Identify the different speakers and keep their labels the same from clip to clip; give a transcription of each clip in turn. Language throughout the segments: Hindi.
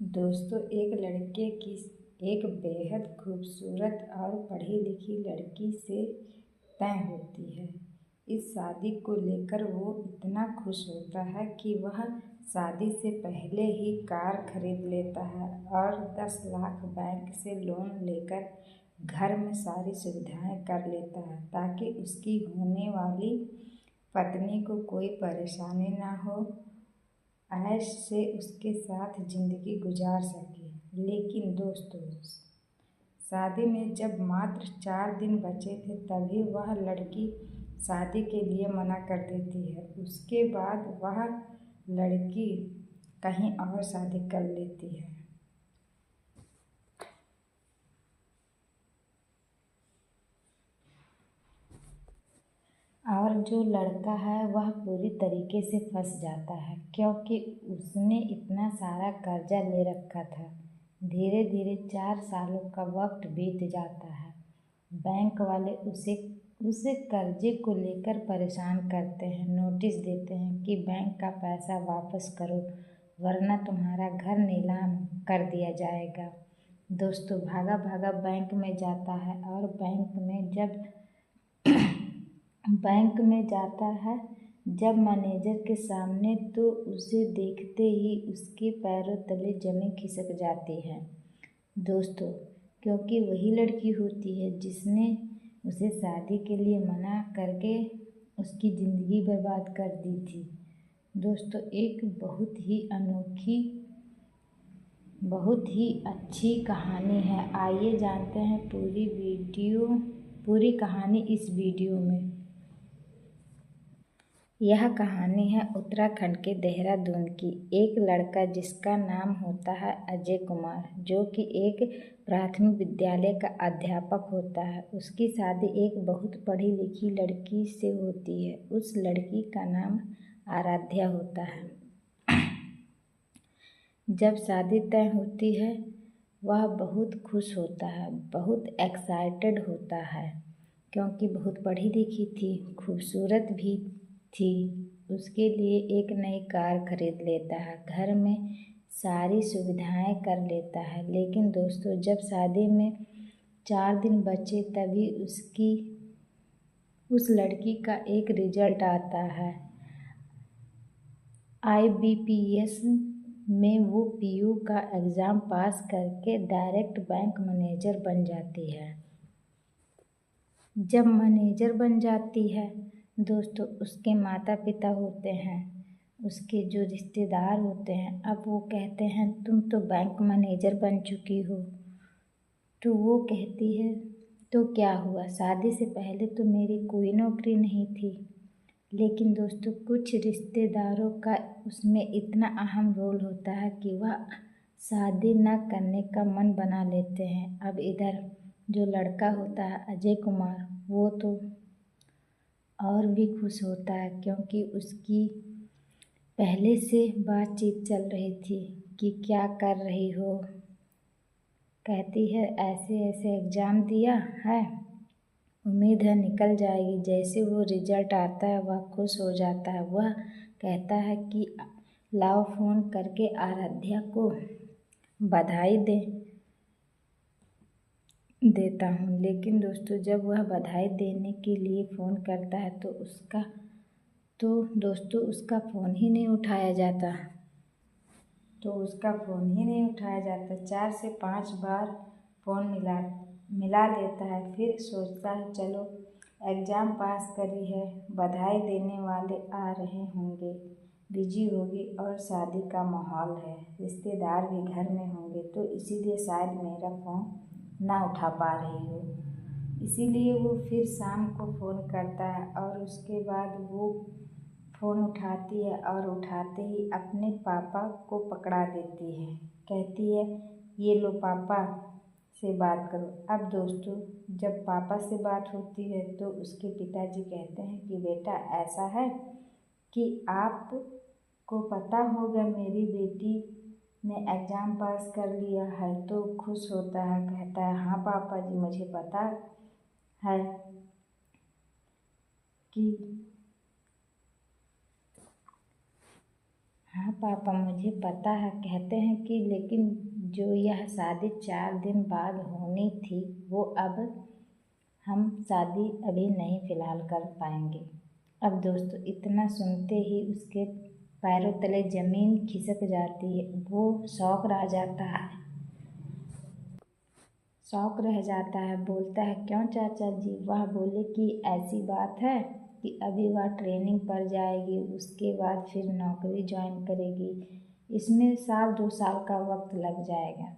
Speaker 1: दोस्तों, एक बेहद खूबसूरत और पढ़ी लिखी लड़की से तय होती है। इस शादी को लेकर वो इतना खुश होता है कि वह शादी से पहले ही कार खरीद लेता है और 10 लाख बैंक से लोन लेकर घर में सारी सुविधाएं कर लेता है ताकि उसकी होने वाली पत्नी को कोई परेशानी ना हो, ऐश से उसके साथ जिंदगी गुजार सके। लेकिन दोस्तों, शादी में जब मात्र 4 दिन बचे थे तभी वह लड़की शादी के लिए मना कर देती है। उसके बाद वह लड़की कहीं और शादी कर लेती है। और जो लड़का है वह पूरी तरीके से फंस जाता है, क्योंकि उसने इतना सारा कर्जा ले रखा था। धीरे धीरे 4 सालों का वक्त बीत जाता है। बैंक वाले उसे कर्जे को लेकर परेशान करते हैं, नोटिस देते हैं कि बैंक का पैसा वापस करो वरना तुम्हारा घर नीलाम कर दिया जाएगा। दोस्तों, भागा भागा बैंक में जाता है और जब मैनेजर के सामने तो उसे देखते ही उसके पैरों तले जमीन खिसक जाती है। दोस्तों, क्योंकि वही लड़की होती है जिसने उसे शादी के लिए मना करके उसकी ज़िंदगी बर्बाद कर दी थी। दोस्तों, एक बहुत ही अनोखी, बहुत ही अच्छी कहानी है। आइए जानते हैं पूरी कहानी इस वीडियो में। यह कहानी है उत्तराखंड के देहरादून की। एक लड़का जिसका नाम होता है अजय कुमार, जो कि एक प्राथमिक विद्यालय का अध्यापक होता है। उसकी शादी एक बहुत पढ़ी लिखी लड़की से होती है। उस लड़की का नाम आराध्या होता है। जब शादी तय होती है वह बहुत खुश होता है, बहुत एक्साइटेड होता है, क्योंकि बहुत पढ़ी लिखी थी, खूबसूरत भी थी। उसके लिए एक नई कार खरीद लेता है, घर में सारी सुविधाएं कर लेता है। लेकिन दोस्तों, जब शादी में 4 दिन बचे तभी उस लड़की का एक रिजल्ट आता है। IBPS में वो PU का एग्ज़ाम पास करके डायरेक्ट बैंक मैनेजर बन जाती है। जब मैनेजर बन जाती है दोस्तों, उसके माता पिता होते हैं, उसके जो रिश्तेदार होते हैं, अब वो कहते हैं तुम तो बैंक मैनेजर बन चुकी हो। तो वो कहती है तो क्या हुआ, शादी से पहले तो मेरी कोई नौकरी नहीं थी। लेकिन दोस्तों, कुछ रिश्तेदारों का उसमें इतना अहम रोल होता है कि वह शादी न करने का मन बना लेते हैं। अब इधर जो लड़का होता है अजय कुमार, वो तो और भी खुश होता है, क्योंकि उसकी पहले से बातचीत चल रही थी कि क्या कर रही हो। कहती है ऐसे ऐसे एग्ज़ाम दिया है, उम्मीद है निकल जाएगी। जैसे वो रिजल्ट आता है वह खुश हो जाता है। वह कहता है कि लाओ फ़ोन करके आराध्या को बधाई देता हूँ। लेकिन दोस्तों, जब वह बधाई देने के लिए फ़ोन करता है तो दोस्तों उसका फ़ोन ही नहीं उठाया जाता। 4 से 5 बार फ़ोन मिला लेता है। फिर सोचता है चलो एग्ज़ाम पास करी है, बधाई देने वाले आ रहे होंगे, बिजी होगी और शादी का माहौल है, रिश्तेदार भी घर में होंगे, तो इसीलिए शायद मेरा फ़ोन ना उठा पा रही हो। इसीलिए वो फिर शाम को फ़ोन करता है और उसके बाद वो फ़ोन उठाती है और उठाते ही अपने पापा को पकड़ा देती है। कहती है ये लो पापा से बात करो। अब दोस्तों, जब पापा से बात होती है तो उसके पिताजी कहते हैं कि बेटा ऐसा है कि आपको पता होगा मेरी बेटी ने एग्ज़ाम पास कर लिया है। तो खुश होता है, कहता है हाँ पापा जी, मुझे पता है कि हाँ पापा, मुझे पता है। कहते हैं कि लेकिन जो यह शादी 4 दिन बाद होनी थी वो अब हम शादी अभी नहीं फ़िलहाल कर पाएंगे। अब दोस्तों इतना सुनते ही उसके पैरों तले ज़मीन खिसक जाती है। वो शौक रह जाता है। बोलता है, क्यों चाचा जी? वह बोले कि ऐसी बात है कि अभी वह ट्रेनिंग पर जाएगी, उसके बाद फिर नौकरी ज्वाइन करेगी। इसमें 1-2 साल का वक्त लग जाएगा,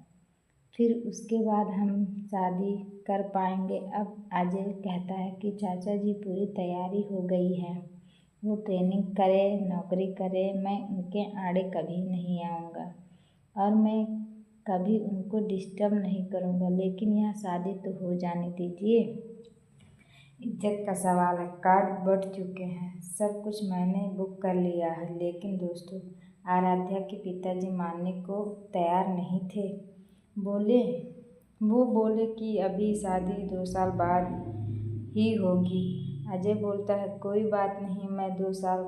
Speaker 1: फिर उसके बाद हम शादी कर पाएंगे। अब अजय कहता है कि चाचा जी पूरी तैयारी हो गई है, वो ट्रेनिंग करे, नौकरी करे, मैं उनके आड़े कभी नहीं आऊँगा और मैं कभी उनको डिस्टर्ब नहीं करूँगा, लेकिन यह शादी तो हो जाने दीजिए। इज्जत का सवाल है, कार्ड बढ़ चुके हैं, सब कुछ मैंने बुक कर लिया है। लेकिन दोस्तों आराध्या के पिताजी मानने को तैयार नहीं थे। वो बोले कि अभी शादी 2 साल बाद ही होगी। अजय बोलता है, कोई बात नहीं, मैं 2 साल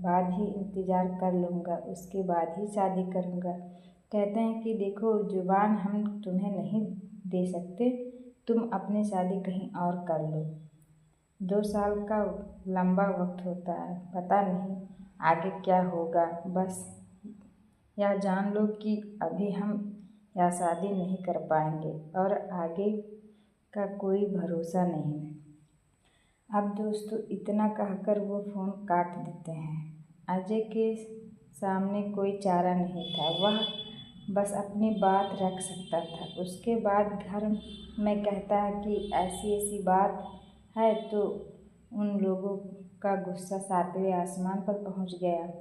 Speaker 1: बाद ही इंतज़ार कर लूँगा, उसके बाद ही शादी करूँगा। कहते हैं कि देखो, जुबान हम तुम्हें नहीं दे सकते, तुम अपनी शादी कहीं और कर लो। 2 साल का लंबा वक्त होता है, पता नहीं आगे क्या होगा। बस यह जान लो कि अभी हम यह शादी नहीं कर पाएंगे और आगे का कोई भरोसा नहीं। अब दोस्तों इतना कहकर वो फ़ोन काट देते हैं। अजय के सामने कोई चारा नहीं था, वह बस अपनी बात रख सकता था। उसके बाद घर में कहता है कि ऐसी ऐसी बात है, तो उन लोगों का गुस्सा 7वें आसमान पर पहुंच गया।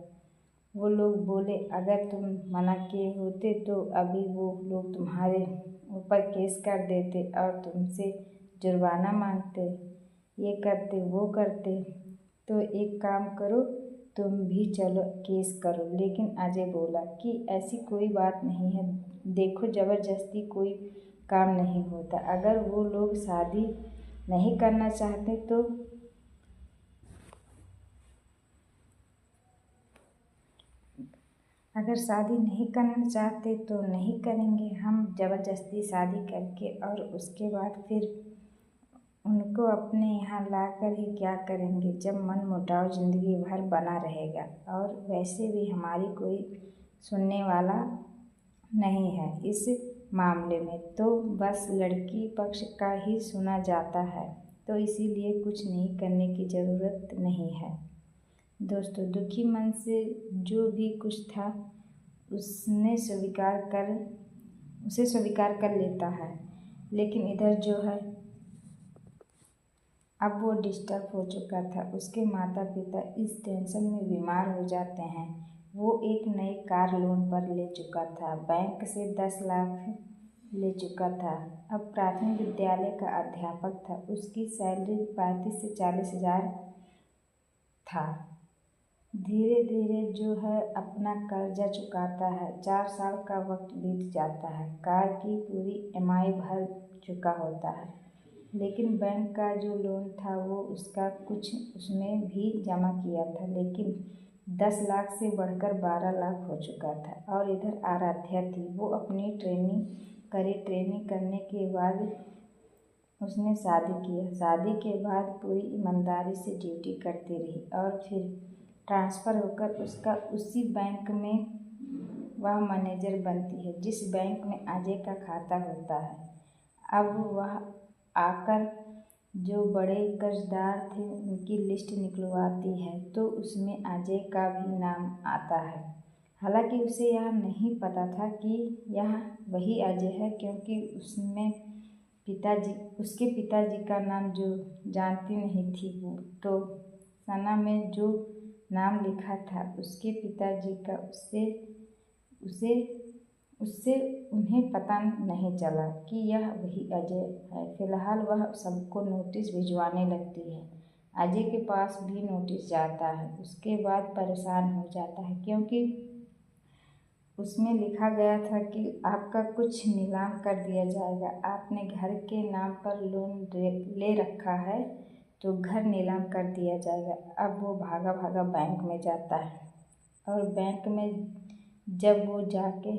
Speaker 1: वो लोग बोले, अगर तुम मना किए होते तो अभी वो लोग तुम्हारे ऊपर केस कर देते और तुमसे जुर्माना मांगते, ये करते वो करते। तो एक काम करो, तुम भी चलो केस करो। लेकिन अजय बोला कि ऐसी कोई बात नहीं है, देखो ज़बरदस्ती कोई काम नहीं होता। अगर वो लोग शादी नहीं करना चाहते तो नहीं करेंगे। हम ज़बरदस्ती शादी करके और उसके बाद फिर उनको अपने यहाँ लाकर ही क्या करेंगे, जब मनमुटाव ज़िंदगी भर बना रहेगा। और वैसे भी हमारी कोई सुनने वाला नहीं है इस मामले में, तो बस लड़की पक्ष का ही सुना जाता है, तो इसीलिए कुछ नहीं करने की ज़रूरत नहीं है। दोस्तों दुखी मन से जो भी कुछ था उसे स्वीकार कर लेता है, लेकिन इधर जो है अब वो डिस्टर्ब हो चुका था। उसके माता पिता इस टेंशन में बीमार हो जाते हैं। वो एक नई कार लोन पर ले चुका था, बैंक से 10 लाख ले चुका था। अब प्राथमिक विद्यालय का अध्यापक था, उसकी सैलरी 35 से 40 हज़ार था। धीरे धीरे जो है अपना कर्जा चुकाता है। 4 साल का वक्त बीत जाता है, कार की पूरी EMI भर चुका होता है, लेकिन बैंक का जो लोन था वो उसका कुछ उसमें भी जमा किया था, लेकिन 10 लाख से बढ़कर 12 लाख हो चुका था। और इधर आराध्या थी, वो अपनी ट्रेनिंग करने के बाद उसने शादी किया। शादी के बाद पूरी ईमानदारी से ड्यूटी करती रही और फिर ट्रांसफ़र होकर उसका उसी बैंक में वह मैनेजर बनती है जिस बैंक में अजय का खाता होता है। अब वह आकर जो बड़े कर्जदार थे उनकी लिस्ट निकलवाती है, तो उसमें अजय का भी नाम आता है। हालांकि उसे यह नहीं पता था कि यह वही अजय है, क्योंकि उसके पिताजी का नाम जो जानती नहीं थी वो, तो सना में जो नाम लिखा था उसके पिताजी का उससे उन्हें पता नहीं चला कि यह वही अजय है। फिलहाल वह सबको नोटिस भिजवाने लगती है। अजय के पास भी नोटिस जाता है। उसके बाद परेशान हो जाता है, क्योंकि उसमें लिखा गया था कि आपका कुछ नीलाम कर दिया जाएगा। आपने घर के नाम पर लोन ले रखा है तो घर नीलाम कर दिया जाएगा। अब वो भागा भागा बैंक में जाता है। और बैंक में जब वो जाके